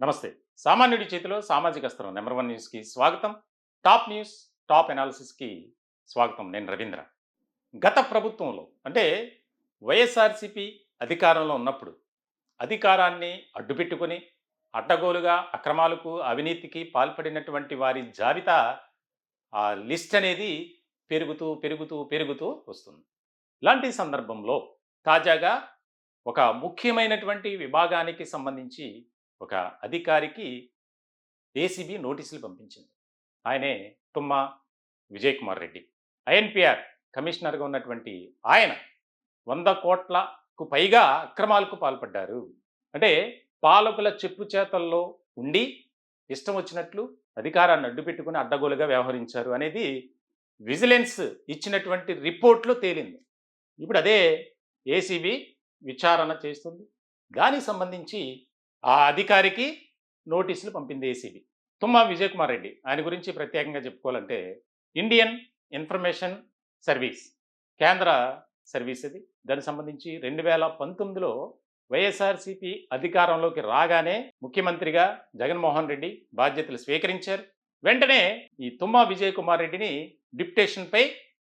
నమస్తే. సామాన్యుడి చేతిలో సామాజిక అస్త్రం నెంబర్ 1 న్యూస్‌కి స్వాగతం. టాప్ న్యూస్, టాప్ అనాలిసిస్‌కి స్వాగతం. నేను రవీంద్ర. గత ప్రభుత్వంలో అంటే వైఎస్ఆర్‌సీపీ అధికారంలో ఉన్నప్పుడు అధికారాన్ని అడ్డుపెట్టుకొని అడ్డగోలుగా అక్రమాలకు, అవినీతికి పాల్పడినటువంటి వారి జాబితా లిస్ట్ అనేది పెరుగుతూ వస్తుంది. ఇలాంటి సందర్భంలో తాజాగా ఒక ముఖ్యమైనటువంటి విభాగానికి సంబంధించి ఒక అధికారికి ఏసీబీ నోటీసులు పంపించింది. ఆయనే తుమ్మ విజయ్ కుమార్ రెడ్డి. ఐఎన్‌పిఆర్ కమిషనర్‌గా ఉన్నటువంటి ఆయన 100 కోట్లకు పైగా అక్రమాలకు పాల్పడ్డారు. అంటే పాలకుల చెప్పు చేతల్లో ఉండి ఇష్టం వచ్చినట్లు అధికారాన్ని అడ్డుపెట్టుకుని అడ్డగోలుగా వ్యవహరించారు అనేది విజిలెన్స్ ఇచ్చినటువంటి రిపోర్ట్‌లో తేలింది. ఇప్పుడు అదే ఏసీబీ విచారణ చేస్తుంది. దానికి సంబంధించి ఆ అధికారికి నోటీసులు పంపింది ఏసీబీ. తుమ్మా విజయ్ కుమార్ రెడ్డి ఆయన గురించి ప్రత్యేకంగా చెప్పుకోవాలంటే ఇండియన్ ఇన్ఫర్మేషన్ సర్వీస్ కేంద్ర సర్వీస్ ఇది. దానికి సంబంధించి 2019లో వైఎస్ఆర్సీపీ అధికారంలోకి రాగానే ముఖ్యమంత్రిగా జగన్మోహన్ రెడ్డి బాధ్యతలు స్వీకరించారు. వెంటనే ఈ తుమ్మా విజయ్ కుమార్ రెడ్డిని డిప్యుటేషన్పై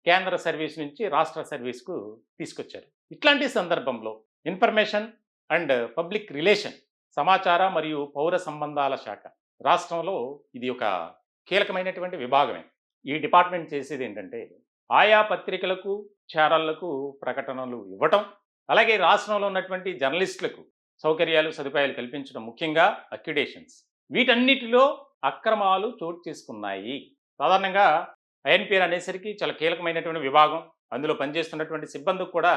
కేంద్ర సర్వీస్ నుంచి రాష్ట్ర సర్వీస్కు తీసుకొచ్చారు. ఇట్లాంటి సందర్భంలో ఇన్ఫర్మేషన్ అండ్ పబ్లిక్ రిలేషన్ సమాచార మరియు పౌర సంబంధాల శాఖ రాష్ట్రంలో ఇది ఒక కీలకమైనటువంటి విభాగమే. ఈ డిపార్ట్మెంట్ చేసేది ఏంటంటే ఆయా పత్రికలకు, ఛానళ్లకు ప్రకటనలు ఇవ్వటం, అలాగే రాష్ట్రంలో ఉన్నటువంటి జర్నలిస్టులకు సౌకర్యాలు, సదుపాయాలు కల్పించడం, ముఖ్యంగా అక్యుడేషన్స్. వీటన్నిటిలో అక్రమాలు చోటు చేసుకున్నాయి. సాధారణంగా ఐఎన్‌పిఆర్ అనేసరికి చాలా కీలకమైనటువంటి విభాగం. అందులో పనిచేస్తున్నటువంటి సిబ్బందికి కూడా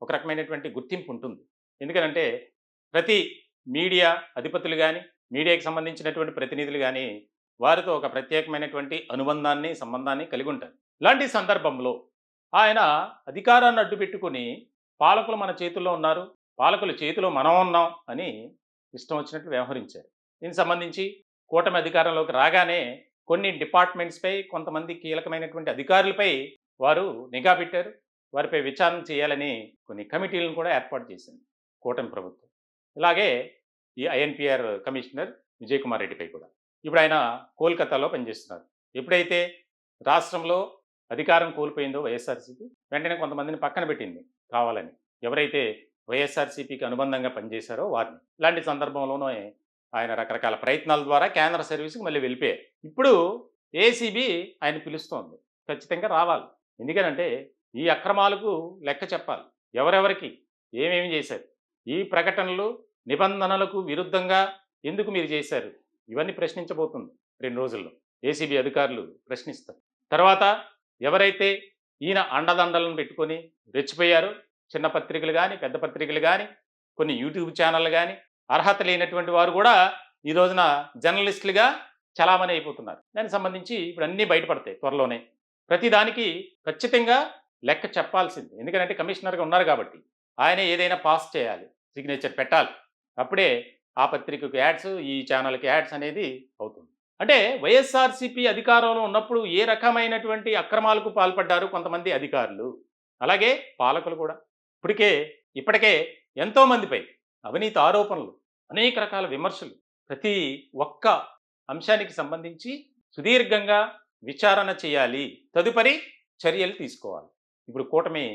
ఒక రకమైనటువంటి గుర్తింపు ఉంటుంది. ఎందుకనంటే ప్రతి మీడియా అధిపతులు కానీ, మీడియాకి సంబంధించినటువంటి ప్రతినిధులు కానీ వారితో ఒక ప్రత్యేకమైనటువంటి అనుబంధాన్ని, సంబంధాన్ని కలిగి ఉంటారు. ఇలాంటి సందర్భంలో ఆయన అధికారాన్ని అడ్డుపెట్టుకుని పాలకులు మన చేతుల్లో ఉన్నారు, పాలకుల చేతిలో మనం ఉన్నాం అని ఇష్టం వచ్చినట్లు వ్యవహరించారు. దీనికి సంబంధించి కూటమి అధికారంలోకి రాగానే కొన్ని డిపార్ట్మెంట్స్పై, కొంతమంది కీలకమైనటువంటి అధికారులపై వారు నిఘా పెట్టారు. వారిపై విచారణ చేయాలని కొన్ని కమిటీలను కూడా ఏర్పాటు చేసింది కూటమి ప్రభుత్వం. ఇలాగే ఈ ఐఎన్‌పిఆర్ కమిషనర్ విజయ్ కుమార్ రెడ్డిపై కూడా. ఇప్పుడు ఆయన కోల్కతాలో పనిచేస్తున్నారు. ఎప్పుడైతే రాష్ట్రంలో అధికారం కోల్పోయిందో వైఎస్ఆర్సీపీ, వెంటనే కొంతమందిని పక్కన పెట్టింది కావాలని. ఎవరైతే వైఎస్ఆర్సీపీకి అనుబంధంగా పనిచేశారో వారిని. ఇలాంటి సందర్భంలోనే ఆయన రకరకాల ప్రయత్నాల ద్వారా కేంద్ర సర్వీస్‌కి మళ్ళీ వెళ్ళిపోయారు. ఇప్పుడు ఏసీబీ ఆయన పిలుస్తోంది. ఖచ్చితంగా రావాలి. ఎందుకనంటే ఈ అక్రమాలకు లెక్క చెప్పాలి. ఎవరెవరికి ఏమేమి చేశారు, ఈ ప్రకటనలు నిబంధనలకు విరుద్ధంగా ఎందుకు మీరు చేశారు, ఇవన్నీ ప్రశ్నించబోతుంది 2 రోజుల్లో. ఏసీబీ అధికారులు ప్రశ్నిస్తారు. తర్వాత ఎవరైతే ఈయన అండదండలను పెట్టుకొని రెచ్చిపోయారో, చిన్న పత్రికలు కానీ, పెద్ద పత్రికలు కానీ, కొన్ని యూట్యూబ్ ఛానళ్ళు కానీ, అర్హత లేనటువంటి వారు కూడా ఈ రోజున జర్నలిస్టులుగా చలామణి అయిపోతున్నారు. దానికి సంబంధించి ఇప్పుడు అన్నీ బయటపడతాయి త్వరలోనే. ప్రతిదానికి ఖచ్చితంగా లెక్క చెప్పాల్సింది. ఎందుకంటే కమిషనర్గా ఉన్నారు కాబట్టి ఆయనే ఏదైనా పాస్ చేయాలి, సిగ్నేచర్ పెట్టాలి. అప్పుడే ఆ పత్రికకు యాడ్స్, ఈ ఛానల్కి యాడ్స్ అనేది అవుతుంది. అంటే వైఎస్ఆర్సీపీ అధికారంలో ఉన్నప్పుడు ఏ రకమైనటువంటి అక్రమాలకు పాల్పడ్డారు కొంతమంది అధికారులు, అలాగే పాలకులు కూడా. ఇప్పటికే ఎంతోమందిపై అవినీతి ఆరోపణలు, అనేక రకాల విమర్శలు, ప్రతి ఒక్క అంశానికి సంబంధించి సుదీర్ఘంగా విచారణ చేయాలి, తదుపరి చర్యలు తీసుకోవాలి. ఇప్పుడు కూటమి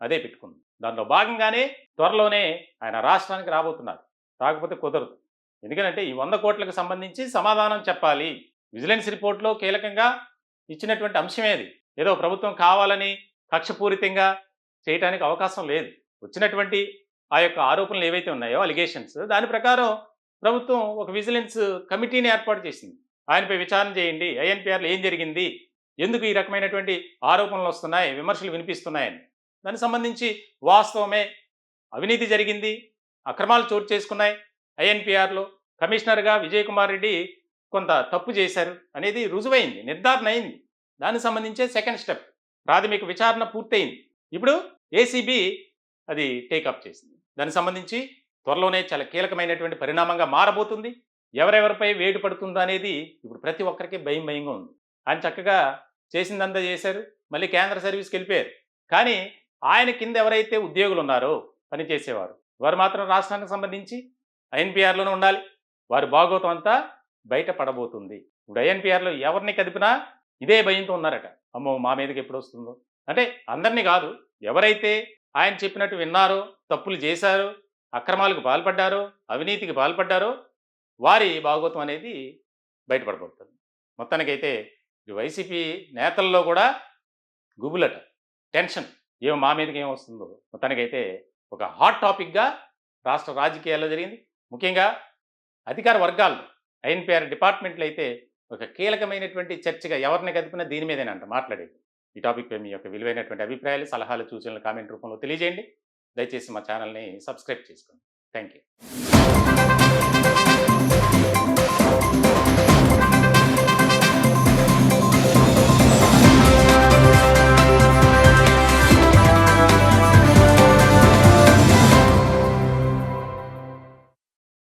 అదే పెట్టుకుంది. దానిలో భాగంగానే త్వరలోనే ఆయన రాష్ట్రానికి రాబోతున్నారు. రాకపోతే కుదరదు. ఎందుకంటే ఈ 100 కోట్లకు సంబంధించి సమాధానం చెప్పాలి. విజిలెన్స్ రిపోర్ట్లో కీలకంగా ఇచ్చినటువంటి అంశమేది. ఏదో ప్రభుత్వం కావాలని కక్షపూరితంగా చేయడానికి అవకాశం లేదు. వచ్చినటువంటి ఆ యొక్క ఆరోపణలు ఏవైతే ఉన్నాయో, అలిగేషన్స్, దాని ప్రకారం ప్రభుత్వం ఒక విజిలెన్స్ కమిటీని ఏర్పాటు చేసింది. ఆయనపై విచారణ చేయండి, ఐఎన్‌పిఆర్‌లో ఏం జరిగింది, ఎందుకు ఈ రకమైనటువంటి ఆరోపణలు వస్తున్నాయి, విమర్శలు వినిపిస్తున్నాయని. దానికి సంబంధించి వాస్తవమే అవినీతి జరిగింది, అక్రమాలు చోటు చేసుకున్నాయి, ఐఎన్‌పిఆర్‌లో కమిషనర్గా విజయ్ కుమార్ రెడ్డి కొంత తప్పు చేశారు అనేది రుజువైంది, నిర్ధారణ అయింది. దానికి సంబంధించే సెకండ్ స్టెప్ ప్రాథమిక విచారణ పూర్తయింది. ఇప్పుడు ఏసీబీ అది టేకప్ చేసింది. దానికి సంబంధించి త్వరలోనే చాలా కీలకమైనటువంటి పరిణామంగా మారబోతుంది. ఎవరెవరిపై వేటు పడుతుందో అనేది ఇప్పుడు ప్రతి ఒక్కరికి భయంగా ఉంది. ఆయన చక్కగా చేసిందంతా చేశారు, మళ్ళీ కేంద్ర సర్వీస్కి వెళ్ళిపోయారు. కానీ ఆయన కింద ఎవరైతే ఉద్యోగులు ఉన్నారో, పనిచేసేవారు, వారు మాత్రం రాష్ట్రానికి సంబంధించి ఐఎన్‌పిఆర్‌లోనే ఉండాలి. వారి భాగోతం అంతా బయట పడబోతుంది. ఇప్పుడు ఐఎన్పిఆర్లో ఎవరిని కదిపినా ఇదే భయంతో ఉన్నారట. అమ్మో మా మీదకి ఎప్పుడు వస్తుందో. అంటే అందరినీ కాదు, ఎవరైతే ఆయన చెప్పినట్టు విన్నారో, తప్పులు చేశారో, అక్రమాలకు పాల్పడ్డారో, అవినీతికి పాల్పడ్డారో వారి భాగోతం అనేది బయటపడబోతుంది. మొత్తానికైతే ఈ వైసీపీ నేతల్లో కూడా గుబులట, టెన్షన్, ఏమో మా మీదకి ఏం వస్తుందో. మొత్తానికైతే ఒక హాట్ టాపిక్గా రాష్ట్ర రాజకీయాల్లో జరిగింది. ముఖ్యంగా అధికార వర్గాల్లో ఐఎన్పిఆర్ డిపార్ట్మెంట్లు అయితే ఒక కీలకమైనటువంటి చర్చగా ఎవరిని కదిపినా దీని మీదేనంట మాట్లాడేది. ఈ టాపిక్పై మీ యొక్క విలువైనటువంటి అభిప్రాయాలు, సలహాలు, సూచనలు కామెంట్ రూపంలో తెలియజేయండి. దయచేసి మా ఛానల్ని సబ్స్క్రైబ్ చేసుకోండి. Thank you.